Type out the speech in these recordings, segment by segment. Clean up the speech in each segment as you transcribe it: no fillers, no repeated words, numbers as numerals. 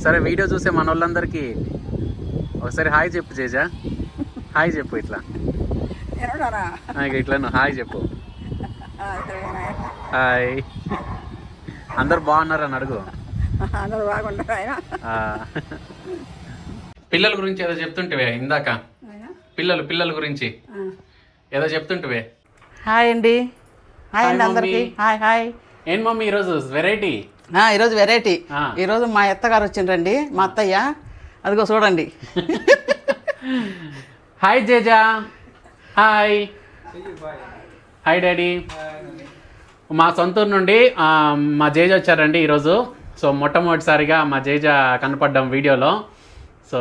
సరే వీడియో చూసే మన వాళ్ళందరికీ ఒకసారి హాయ్ చెప్పు జేజా. హాయ్ చెప్పు ఇట్లా ఇట్లా హాయ్ చెప్పు. హాయ్. అందరు బాగున్నారని అడుగు. అందరూ బాగుంటారు ఆయన. పిల్లల గురించి ఏదో చెప్తుంటివే ఇందాక. పిల్లల గురించి ఏదో చెప్తుంటివే. హాయ్ అండి. హాయ్ అండి అందరికి. Hi hi. ఏం మమ్మీ ఈరోజు వెరైటీ? ఈరోజు వెరైటీ. ఈరోజు మా అత్తగారు వచ్చిండ్రండి, మా అత్తయ్య. అదిగో చూడండి. Hi Jeja. Hi. Hi daddy. మా సొంతూరు నుండి మా జేజ వచ్చారండి ఈరోజు. సో మొట్టమొదటిసారిగా మా జేజ కనపడ్డాం వీడియోలో. సో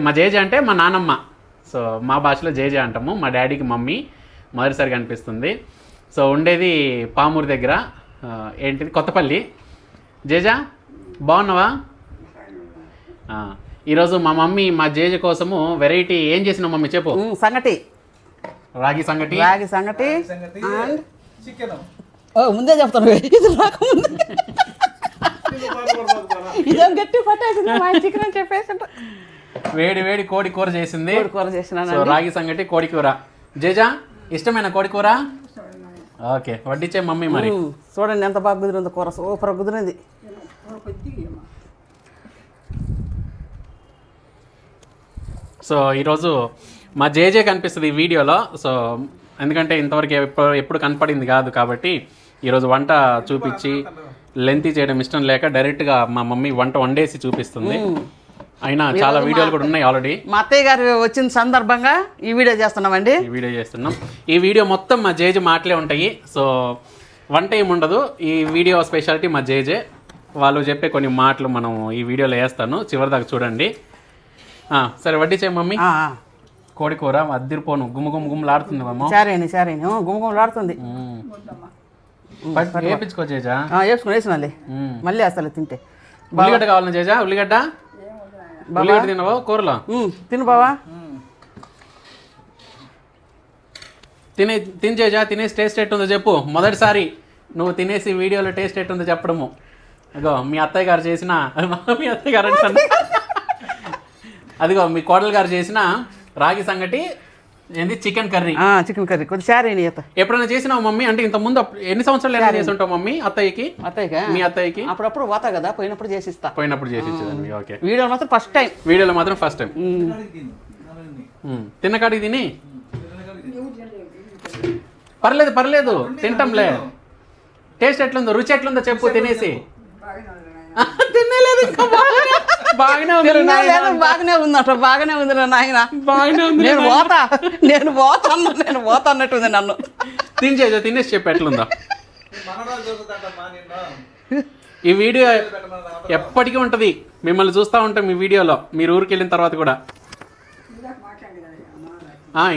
మా జేజ అంటే మా నానమ్మ. సో మా భాషలో జేజ అంటాము. మా డాడీకి మమ్మీ మొదటిసారిగా అనిపిస్తుంది. సో ఉండేది పామూరు దగ్గర, ఏంటిది కొత్తపల్లి. జేజా బాగున్నావా? ఈరోజు మా మమ్మీ మా జేజ కోసము వెరైటీ ఏం చేసినావు మమ్మీ చెప్పు. సంగటి, రాగి సంగటి ముందే చెప్తాను. ఇది రాకముందు ఇదేం గట్టి పట్టేసింది చికెన్ అని చెప్పేసి వేడి వేడి కోడి కూర చేసింది. కూర చేసిన రాగి సంగటి కోడి కూర. జేజా ఇష్టమైన కోడి కూర? ఓకే వడ్డించే మమ్మీ. మరి చూడండి ఎంత బాగా కుదిరింది కూర. సూపర్ కుదిరింది. సో ఈరోజు మా జేజే కనిపిస్తుంది ఈ వీడియోలో. సో ఎందుకంటే ఇంతవరకు ఎప్పుడు కనపడింది కాదు కాబట్టి ఈరోజు వంట చూపించి లెంతీ చేయడం ఇష్టం లేక డైరెక్ట్గా మా మమ్మీ వంట వండేసి చూపిస్తుంది. అయినా చాలా వీడియోలు కూడా ఉన్నాయి ఆల్రెడీ. మా అత్తయ్య గారు వచ్చిన సందర్భంగా ఈ వీడియో చేస్తున్నామండి. ఈ వీడియో మొత్తం మా జేజే మాటలే ఉంటాయి. సో వంట ఏమి ఉండదు. ఈ వీడియో స్పెషాలిటీ మా జేజే. వాళ్ళు చెప్పే కొన్ని మాటలు మనం ఈ వీడియోలో వేస్తాను, చివరిదాకా చూడండి. సరే వడ్డీ మమ్మీ. కోడి కూర అద్దిరిపోను గుమ్మలాడుతుంది మమ్మ. సరే గుమ్మలాడుతుంది. వేపించుకో జేజా. వేసుకుని వేసినాలి మళ్ళీ అసలు తింటే. ఉల్లిగడ్డ కావాలన్నా జేజా? ఉల్లిగడ్డ తినవా కూరలో? తిను బావా. తిని జేజా. తినేసి టేస్ట్ ఎట్టుందో చెప్పు. మొదటిసారి నువ్వు తినేసి వీడియోలో టేస్ట్ ఎట్టుందో చెప్పడము. అదిగో మీ అత్తయ్య గారు చేసిన మీ అత్తయ్య గారు అంటే అదిగో మీ కోడలు గారు చేసిన రాగి సంగటి ఏంది చికెన్ కర్రీ. కొద్ది సారీ ఎప్పుడైనా చేసినావు మమ్మీ? అంటే ఇంత ముందు ఎన్ని సంవత్సరాలు ఎలా చేసి ఉంటావు మమ్మీ అత్తయ్యకి? మీ అత్తయ్యకి అప్పుడప్పుడు పోతా కదా, పోయినప్పుడు చేసి ఇచ్చేదాన్ని. ఓకే. వీడియోలో మాత్రం ఫస్ట్ టైం. తిన్న కాడికి తిని పర్లేదు తింటాంలే. టేస్ట్ ఎట్లుందో, రుచి ఎట్లుందో చెప్పు తినేసి. తినలేదు ఇంకా. బాగానే ఉంది అట్లా. బాగానే ఉంది నాయన. నేను పోతా అన్నట్టుంది నన్ను. తినేసి చెప్పు ఎట్లుందో. ఈ వీడియో ఎప్పటికీ ఉంటుంది. మిమ్మల్ని చూస్తూ ఉంటాం ఈ వీడియోలో, మీరు ఊరికి వెళ్ళిన తర్వాత కూడా.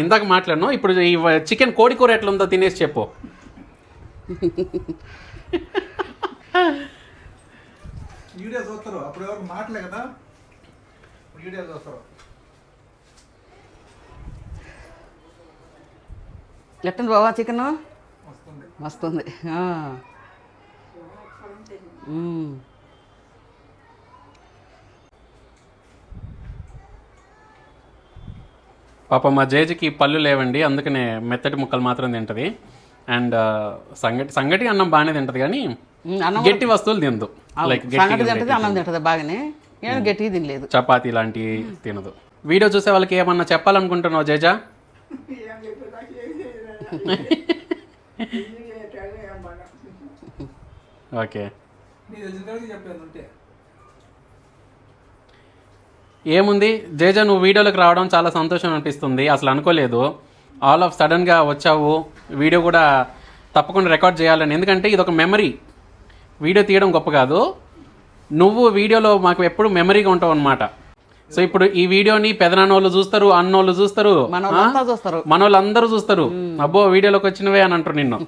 ఇందాక మాట్లాడను. ఇప్పుడు ఈ చికెన్ కోడి కూర ఎట్లుందో తినేసి చెప్పు. వీడియో చూస్తారు అప్పుడు ఎవరు మాటలే కదా, వీడియో చూస్తారు. ఎట్టండి బాబా చికెన్? వస్తుంది. పాప మా జేజకి పళ్ళు లేవండి, అందుకనే మెత్తటి ముక్కలు మాత్రం తింటది. అండ్ సంగటి అన్నం బాగానే తింటది కానీ గట్టి వస్తువులు తినదు. లైక్ అన్నం తింటది బాగానే, నేను గట్టిగా తినలేదు. చపాతీ లాంటివి తినదు. వీడియో చూసే వాళ్ళకి ఏమన్నా చెప్పాలనుకుంటున్నావు జేజా? ఓకే. ఏముంది జేజా, నువ్వు వీడియోలోకి రావడం చాలా సంతోషం అనిపిస్తుంది. అసలు అనుకోలేదు, ఆల్ ఆఫ్ సడన్గా వచ్చావు. వీడియో కూడా తప్పకుండా రికార్డ్ చేయాలని, ఎందుకంటే ఇది ఒక మెమరీ. వీడియో తీయడం గొప్ప కాదు, నువ్వు వీడియోలో మాకు ఎప్పుడు మెమరీగా ఉంటావు అనమాట. సో ఇప్పుడు ఈ వీడియోని పెదనాన్నోళ్ళు చూస్తారు, అన్నోళ్ళు చూస్తారు, మనోళ్ళందరూ చూస్తారు. అబ్బో వీడియోలోకి వచ్చినవే అని అంటారు నిన్ను.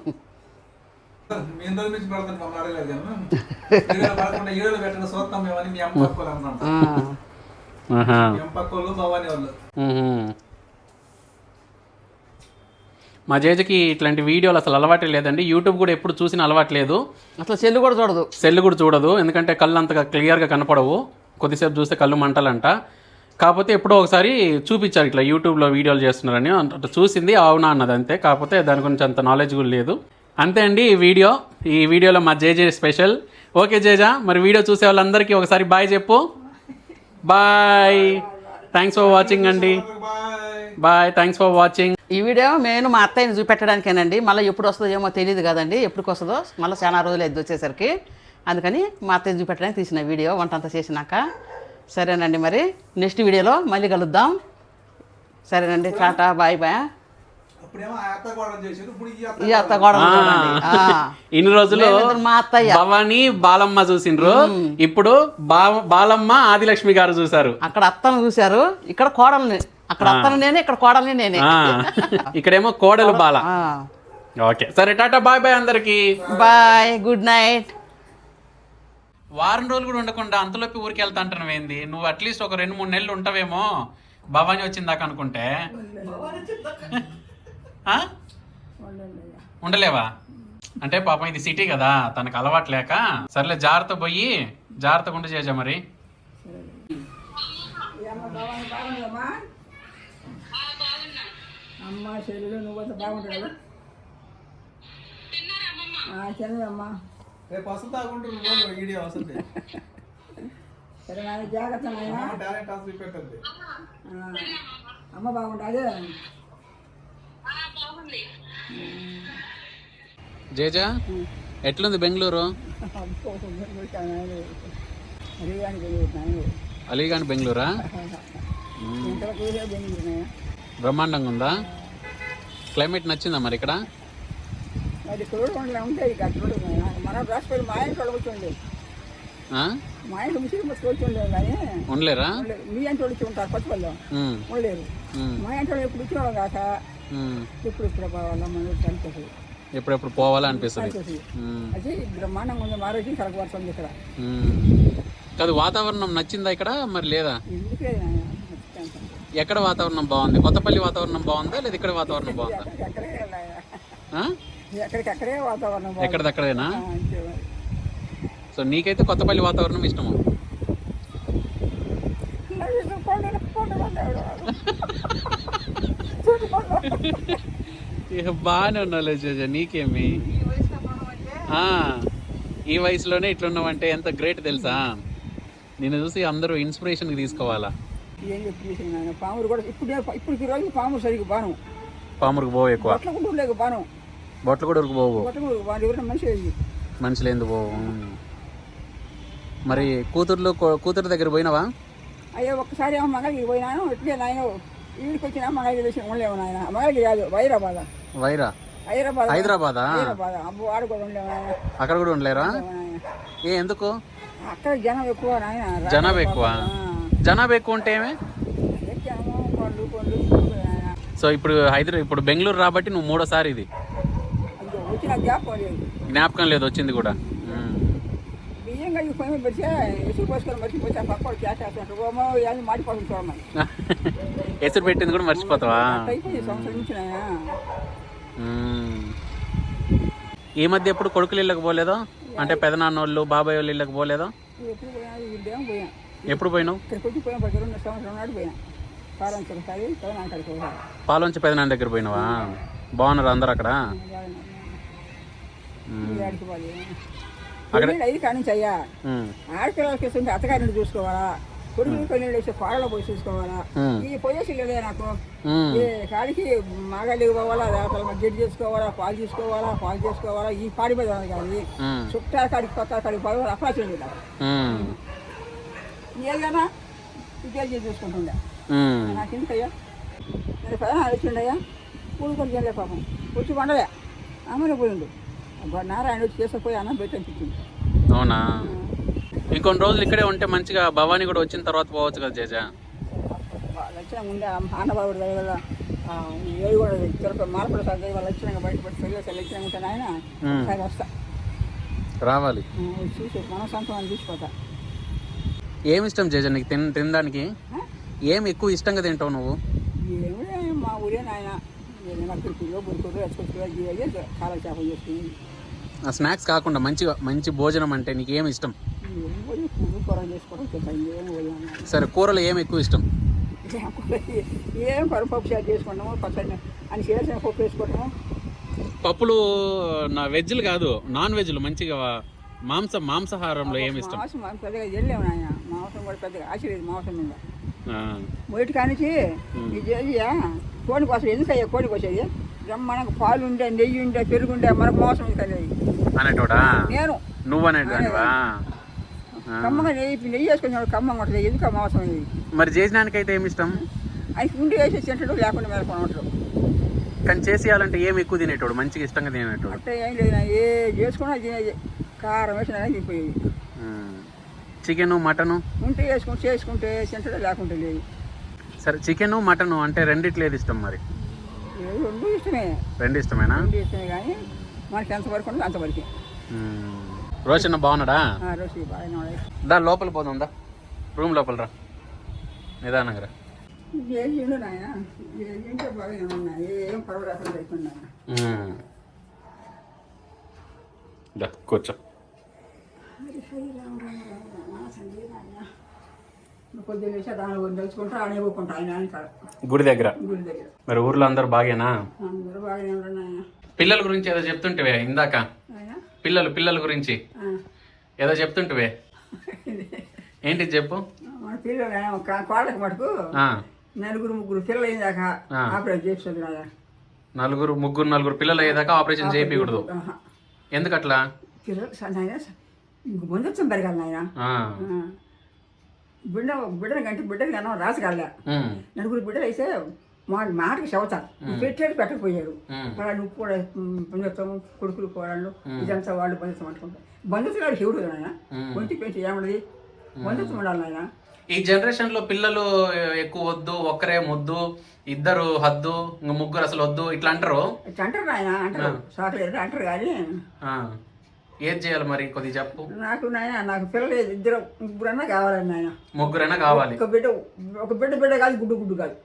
మా జేజకి ఇట్లాంటి వీడియోలు అసలు అలవాటే లేదండి. యూట్యూబ్ కూడా ఎప్పుడు చూసిన అలవాటు లేదు. అసలు సెల్ కూడా చూడదు. ఎందుకంటే కళ్ళు అంతగా క్లియర్గా కనపడవు. కొద్దిసేపు చూస్తే కళ్ళు మంటలంట. కాకపోతే ఎప్పుడో ఒకసారి చూపించారు ఇట్లా యూట్యూబ్లో వీడియోలు చేస్తున్నారని, అట్లా చూసింది అవునా అన్నది అంతే. కాకపోతే దాని గురించి అంత నాలెడ్జ్ కూడా లేదు. అంతే అండి ఈ వీడియోలో మా జేజే స్పెషల్. ఓకే జేజా, మరి వీడియో చూసే వాళ్ళందరికీ ఒకసారి బాయ్ చెప్పు. బాయ్, థ్యాంక్స్ ఫర్ వాచింగ్ అండి. Bye, thanks for watching. ఈ వీడియో నేను మా అత్తయ్యని చూపెట్టడానికేనండి. మళ్ళీ ఎప్పుడు వస్తుందో ఏమో తెలియదు కదండి, ఎప్పటికి వస్తుందో మళ్ళీ చాలా రోజులు అయితే వచ్చేసరికి. అందుకని మా అత్తయ్యని చూపెట్టడానికి తీసిన వీడియో వంట అంతా చేసినాక. సరేనండి, మరి నెక్స్ట్ వీడియోలో మళ్ళీ కలుద్దాం. సరేనండి, టాటా, బాయ్ బాయ్. ఈ అత్త కూడా ఇన్ని రోజులు మా అత్తయ్య భవాని బాలమ్మ చూసిండ్రు, ఇప్పుడు బాలమ్మ ఆదిలక్ష్మి గారు చూసారు. అక్కడ అత్తను చూశారు, ఇక్కడ కోడల్ని. అక్కడ అత్తను నేనే, ఇక్కడ కోడల్ని నేనే. ఇక్కడేమో కోడలు బాల. ఓకే, సరే, టాటా, బాయ్ బాయ్ అందరికి. Bye, good night. వారం రోజులు కూడా ఉండకుండా అంతలోపి ఊరికి వెళ్తా అంటున్నావు ఏంది? నువ్వు అట్లీస్ట్ ఒక 2-3 నెలలు ఉంటావేమో భవాని వచ్చిందాకా అనుకుంటే. ఉండలేవా? అంటే పాపం ఇది సిటీ కదా, తనకు అలవాటు లేక. సర్లే, జాగ్రత్తగా ఉండి చేజా మరి. అమ్మ చెల్లెలు నువ్వు బాగుంటావు. తిన్నదమ్మా. రేపు వసంత ఆగుంటుంది వీడియో వస్తుంది. సరే నాయన, జాగ్రత్త నాయన. టాలెంట్ హాస్పిటల్ పెట్టద్ది. అమ్మ బాగుంటుంది. జేజా, ఎట్లుంది బెంగళూరు? అలీగాని బెంగళూరా? బ్రహ్మాండంగా ఉందా? క్లైమేట్ నచ్చిందా మరి ఇక్కడ? అది ఇక్కడ ఉంటాయి. మనం రాష్ట్రాలు మా ఇంట్లో కూర్చోండి. మా ఇంట్లో ముస్లిం కూర్చోండేది కానీ ఉండలేరా? మీ ఇంట్లో వచ్చి ఉంటారు పచ్చిపల్లి, ఉండలేరు. మా ఇంట్లో ఎప్పుడు వచ్చేవాళ్ళం కాక ఇప్పుడు పోవాలా మనం అనిపిస్తుంది. ఎప్పుడెప్పుడు పోవాలా అనిపిస్తుంది. అది బ్రహ్మాండంగా ఉంది. మారోజు కరకు వస్తుంది ఇక్కడ. కాదు, వాతావరణం నచ్చిందా ఇక్కడ మరి లేదా? ఎక్కడ వాతావరణం బాగుంది? కొత్తపల్లి వాతావరణం బాగుందా లేదా ఇక్కడ వాతావరణం బాగుందా? ఎక్కడికక్కడే వాతావరణం ఎక్కడిదక్కడేనా? సో నీకైతే కొత్తపల్లి వాతావరణం ఇష్టము? బాగానే ఉన్నాలే జేజా, నీకేమి? ఈ వయసులోనే ఇట్లున్నావంటే ఎంత గ్రేట్ తెలుసా? నిన్ను చూసి అందరూ ఇన్స్పిరేషన్కి తీసుకోవాలా. ఏం చెప్పి పాములు కూడా ఇప్పుడు రోజు పాములు సరిగ్గా బాను. పామురికి పోవు ఎక్కువ. లేక బాను. బొట్లు కూడా ఉరికి పోవు. మనుషులు ఎందుకు పోవు? మరి కూతురు దగ్గర పోయినావా? అయ్యో, ఒక్కసారి ఏమో మగలికి పోయినాను. ఎట్లే నాయన ఈడికి వచ్చినా మగలికి తెలిసి ఉండలేము నాయన. మగలికి కాదు, హైదరాబాదా? అబ్బు, ఆడు కూడా ఉండలేము నాయన. అక్కడ కూడా ఉండలేరా? ఎందుకు? అక్కడ జనం ఎక్కువ నాయన. జనాభా ఎక్కువ ఉంటే ఏమే? సో ఇప్పుడు బెంగళూరు రాబట్టి నువ్వు 3వ సారి ఇది. జ్ఞాపకం లేదు వచ్చింది కూడా. బియ్యంగా ఈ పని పెడితే ఎసురు పోసుకొని మర్చిపోతే పక్కడు చేసేస్తాను మాడిపోతుంది చూడమని. ఎసురు పెట్టింది కూడా మర్చిపోతావా? సంవత్సరం నుంచి ఈ మధ్య ఎప్పుడు కొడుకులు ఇళ్ళకి పోలేదో? అంటే పెదనాన్న వాళ్ళు, బాబాయ్ వాళ్ళు ఇళ్ళకి పోలేదో? ఎప్పుడు పోయినావు? సంవత్సరం నాడు పోయినా. పాలోంచి పెదనాన్న దగ్గర పోయినావా? బాగున్నారు అందరు అక్కడ? ఐదు కాడి నుంచి అయ్యా, ఆడపిల్లలకి వస్తుంటే అత్తగారిని చూసుకోవాలా, కొడుకులు కొన్ని వేసి పాడలో పోయి చూసుకోవాలా. ఈ పోయేసి లేదే నాకు. ఈ కాడికి మగాళ్ళకి పోవాలా, రేపల గడ్డి చేసుకోవాలా, పాలు చేసుకోవాలా. ఈ పాడి మీద కానీ చుట్టాల కాడికి పక్క కాడికి పోవాలి. అప్రాచం లేదు. ఏదైనా ఇదే చూసుకుంటుండే. నాకెందుకయ్యా, నేను ప్రధాన వచ్చిండయ్యా. పూలు కొద్దిగా పాపం వచ్చి వండలే, అమ్మనే పోయిండు. నారాయణ వచ్చి చేసుకుపోయి అన్నం పెట్టి అనిపించింది. అవునా? ఇంకొన్ని రోజులు ఇక్కడే ఉంటే మంచిగా భవానీ కూడా వచ్చిన తర్వాత పోవచ్చు కదా జేజా? లక్షణంగా ఉండే ఆనబాబుడు దగ్గర ఏవి కూడా తిరుపతి మార్పుల సార్ దగ్గర లక్షణంగా బయటపడి లక్షణంగా ఉంటాను. ఆయన ఒకసారి వస్తా, రావాలి, చూసి మనసంతాన్ని చూసిపోతా. ఏమి ఇష్టం జేజా నీకు తినడానికి? ఏమి ఎక్కువ ఇష్టంగా తింటావు నువ్వు? ఏమిడే మా ఊరే నాయన. కురుకులు బురుకులు ఎచ్చుకొచ్చుకుని కాల చేపలు చేసుకుని. స్నాక్స్ కాకుండా మంచి భోజనం అంటే నీకు ఏమి ఇష్టం? పూలు కూర చేసుకోవడం తింటాం ఏం వదిలేము. సరే, కూరలు ఏమి ఎక్కువ ఇష్టం? ఏం పప్పు షేర్ చేసుకుంటాము, పచ్చడి అని చేసిన పప్పు వేసుకుంటాము. పప్పులు నా వెజ్లు కాదు, నాన్ వెజ్లు మంచిగా మాంసాహారంలో ఏమి ఇష్టం? మాంసం పెద్దగా వెళ్ళాము నాయన, మాంసం కూడా పెద్దగా ఆశలేదు మాంసం మీద. ఆ, బయట కానించి ఈ చేసియా కోడి కోసం ఎందుకు అయ్యా కోడి కోసేది? మనకు పాలు ఉండే, నెయ్యి ఉండే, పెరుగు ఉండే, మనకు మోసం కలిగేది అనేటోడా? నేను నువ్వనేటివా? కమ్మగా నెయ్యి వేసుకున్నాడు, కమ్మంగా ఉంటుంది, ఎందుకు ఆ మోసం ఇది? మరి చేసినానికైతే ఏమి ఇష్టం? అది ఉండి వేసి తింటాడు, లేకుండా మేలుకొని ఉంటాడు. కానీ చేసేయాలంటే ఏమి ఎక్కువ తినేటోడు, మంచిగా ఇష్టంగా తినేటోడు? అంటే ఏం లేదు, ఏ చేసుకున్నా తినేది, కారం వేసినా తినిపోయేది. చికెను మటను ఉంటే చేసుకుంటే తింటాడు, లేకుంటే లేదు. సరే, చికెను మటను అంటే రెండిట్లో ఏది ఇష్టం మరి? రెండు ఇష్టమే. రెండు ఇష్టమేనా? రెండు ఇష్టమే, కానీ మనకి ఎంతవరకు ఉండదు అంతవరకు. రోషన్ బాగున్నాడా? రోజు బాగానే ఉన్నాయి. దా లోపల పోదాం, దా రూమ్ లోపల రా, నిదానంగా రా. ఏం చేయండు నాయన, ఏం చేంటే బాగానే ఉన్నాయి, ఏం పర్వాలేదు లేకుండా. దా కూర్చో. పొద్దున్న వేసి దాని తెలుసుకుంటా ఆడే పోకుంటా ఆయన కాడ గుడి దగ్గర. గుడి దగ్గర మరి ఊర్లో అందరు బాగేనా? అందరూ బాగానే ఉంటారు ఆయన. పిల్లల గురించి ఏదో చెప్తుంటివే ఇందాక, ఆయన పిల్లల గురించి ఏదో చెప్తుంటివే, ఏంటి చెప్పు? మన పిల్లలు కోళ్ళకి మటుకు ముగ్గురు పిల్లలు అయిందాక ఆపరేషన్ చేస్తుంది కదా. నలుగురు పిల్లలు అయ్యేదాకా ఆపరేషన్ చేయకూడదు. ఎందుకట్లా? పిల్లలు నాయన ముందొచ్చాం పెరగాలి నాయన. బిడ్డను కంటే బిడ్డకి అన్నం రాసగల. నలుగురు బిడ్డలు అయితే మాటకి చెబుతారు, పెట్టేది పెట్టకపోయారు. నువ్వు కూడా పొందుతాము, కొడుకులు కోడళ్ళు ఇదంతా వాళ్ళు బంధుత్వం అంటుకుంటారు. బంధుత్వం వాడు శివుడు నాయన, ఒంటి పెంచి ఏమన్నది బంధుత్వం ఉండాలి నాయన. ఈ జనరేషన్ లో పిల్లలు ఎక్కువ వద్దు, ఒక్కరే ముద్దు, ఇద్దరు హద్దు, ఇంకా ముగ్గురు అసలు వద్దు, ఇట్లా అంటారు. ఇట్లా అంటారు నాయన, అంటారు సాకలేదు అంటారు. కానీ ఏం చేయాలి మరి, కొద్దిగా చెప్పు. నాకు పిల్లలు ఇద్దరు ముగ్గురన్నా కావాలండి నాయన. ముగ్గురైనా కావాలి. ఒక బిడ్డ కాదు, గుడ్డు కాదు,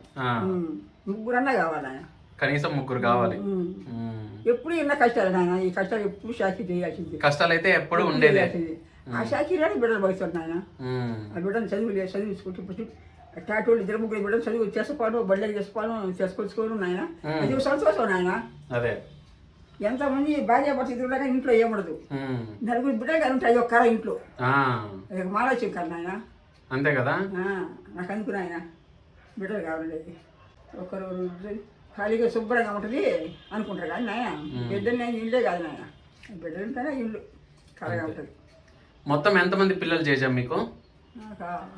ముగ్గురన్నా కావాలి ఆయన. కనీసం ముగ్గురు కావాలి. ఎప్పుడు ఎన్నో కష్టాలు నాయన, ఈ కష్టాలు ఎప్పుడు షాకి చేయాల్సింది. కష్టాలు అయితే ఎప్పుడు ఉండేది. ఆ షాకీలోనే బిడ్డలు భవిస్తారు నాయన. ఆ బిడ్డను చదివించుకుంటే ఇప్పుడు టాటోళ్ళు ఇద్దరు ముగ్గురు బిడ్డలు చదువు చేసుకోను, బళ్ళకి చేసుకొచ్చుకోను నాయన. అది సంతోషం నాయన. అదే ఎంతమంది భార్య పరిస్థితులు కానీ ఇంట్లో ఏమడదు. నలుగురు బిడ్డలు కానీ ఉంటాయి ఒక్క ఇంట్లో, మాలోచన కాదు నాయన. అంతే కదా. నాకు అనుకున్నా ఆయన బిడ్డలు కావాలి, ఒకరు ఖాళీగా శుభ్రంగా ఉంటుంది అనుకుంటారు. కానీ నాయన బిడ్డలు నేను ఇల్లే కాదు నాయన, బిడ్డలు ఉంటేనే ఇల్లు కలగా ఉంటుంది. మొత్తం ఎంతమంది పిల్లలు చేసాం మీకు?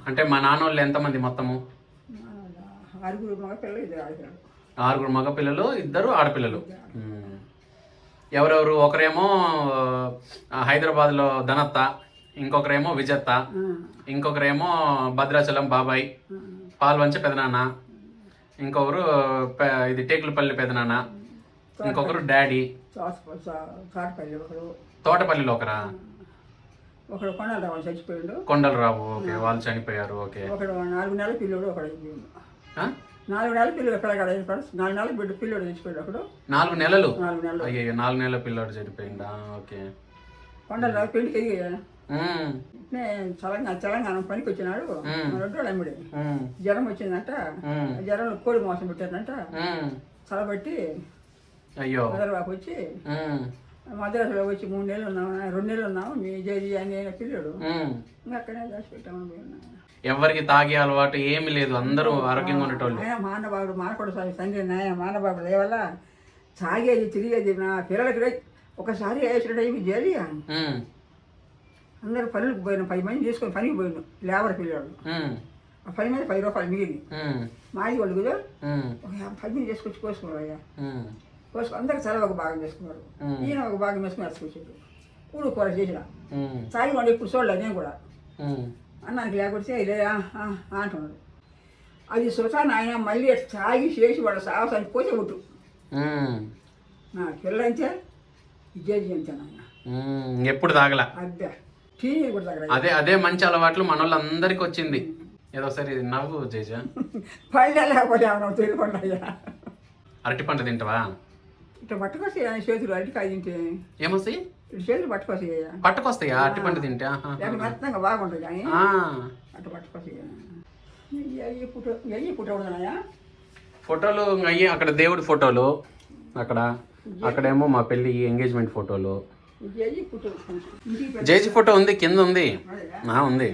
అంటే మా నాన్న వాళ్ళు ఎంతమంది మొత్తము? 6 మగ పిల్లలు, 2 ఆడపిల్లలు. 6 మగ పిల్లలు, 2 ఆడపిల్లలు. ఎవరెవరు? ఒకరేమో హైదరాబాద్లో ధనత్త, ఇంకొకరేమో విజత్త, ఇంకొకరేమో భద్రాచలం బాబాయ్, పాల్వంచ పెదనాన్న, ఇంకొకరు ఇది టేకులపల్లి పెదనాన్న, ఇంకొకరు డాడీ. తోటపల్లిలో ఒకరా? ఒకడు కొండలరావు చచ్చిపోయాడు. కొండలరావు, ఓకే, వాళ్ళు చనిపోయారు. ఓకే. ఒకడు 4 నెలల పిల్లడు, ఒకడు 4 నెలల పిల్లలు ఎక్కడ 4 నెలల బిడ్డ పిల్లడు చచ్చిపోయాడు. ఒకడు 4 నెలలు. 4 నెలలు. అయ్యో, 4 నెలల పిల్లడు చనిపోయిందా? ఓకే. కొండలరావు పెళ్లికి తెలంగాణ పనికి వచ్చినాడు. 2 రోజులు అమ్మిడి జ్వరం వచ్చిందంట. జ్వరంలో కోడి మోసం పెట్టారంట. చలబట్టి అయ్యో హైదరాబాద్ వచ్చి మద్రాసులో వచ్చి 3 నెలలు ఉన్నాము, 2 నెలలు ఉన్నాము. మీ జరి అని పిల్లడు ఇంకా అక్కడే దాచి పెట్టామని పోయినా. ఎవరికి తాగే అలవాటు ఏమి లేదు, అందరూ ఆరోగ్యంగా ఉండేటోళ్ళు. మానబాబుడు మానకొడు తండ్రి నాయ మానబాబుడు లేవల్ల తాగేది తిరిగేది. నా పిల్లలకి ఒకసారి వేసినట్టు అయ్యి జరి అందరూ పనులకు పోయిన 10 మంది తీసుకొని పనికి పోయిన లేబర్ పిల్లలు. ఆ 10 మంది 10 రూపాయలు మిగిలి మాది వాళ్ళు కదా ఒక 10 మంది చేసుకొచ్చి కోసుకున్నారు. అయ్యా కోసుకు అందరికి చాలా ఒక భాగం చేసుకున్నారు. ఈయన ఒక భాగం వేసుకుని అరుచుకొచ్చాడు. కూడు కూర చేసిన తాగి వాళ్ళు ఇప్పుడు చూడలేదు. నేను కూడా అన్నానికి లేకపోతే ఇదే అంటున్నాడు. అది సుతాన్ని ఆయన మళ్ళీ తాగి చేసి వాళ్ళ సాహసాన్ని పోతే కొట్టు. నా పిల్లంతే ఇచ్చేది అంతే నాయన, ఎప్పుడు తాగల. అదే టీవీ కూడా తాగల. అదే మంచి అలవాట్లు మన వాళ్ళందరికి వచ్చింది. ఏదో సరే నవ్వు జేజ. పళ్ళే లేకపోతే తెలియకుండా అరటి పంట తింటావా? ఇట్లా పట్టుకొస్తే చేతులు అరటికాయ తింటే ఏమొస్తాయి? ఇటు చేతులు పట్టుకోసి పట్టుకొస్తాయా అరటిపండు తింటే? ఆహా. లేక మెత్తంగా బాగుంటుంది కానీ ఆ. అటు పట్టుకోసి ఎయ్యి పుట్ట ఉన్నాయా ఫోటోలు అయ్యి అక్కడ దేవుడి ఫోటోలు, అక్కడేమో మా పెళ్ళి ఎంగేజ్మెంట్ ఫోటోలు. ఎయ్యి పుట్ట జేజీ ఫోటో ఉంది, కింద ఉంది. ఉంది.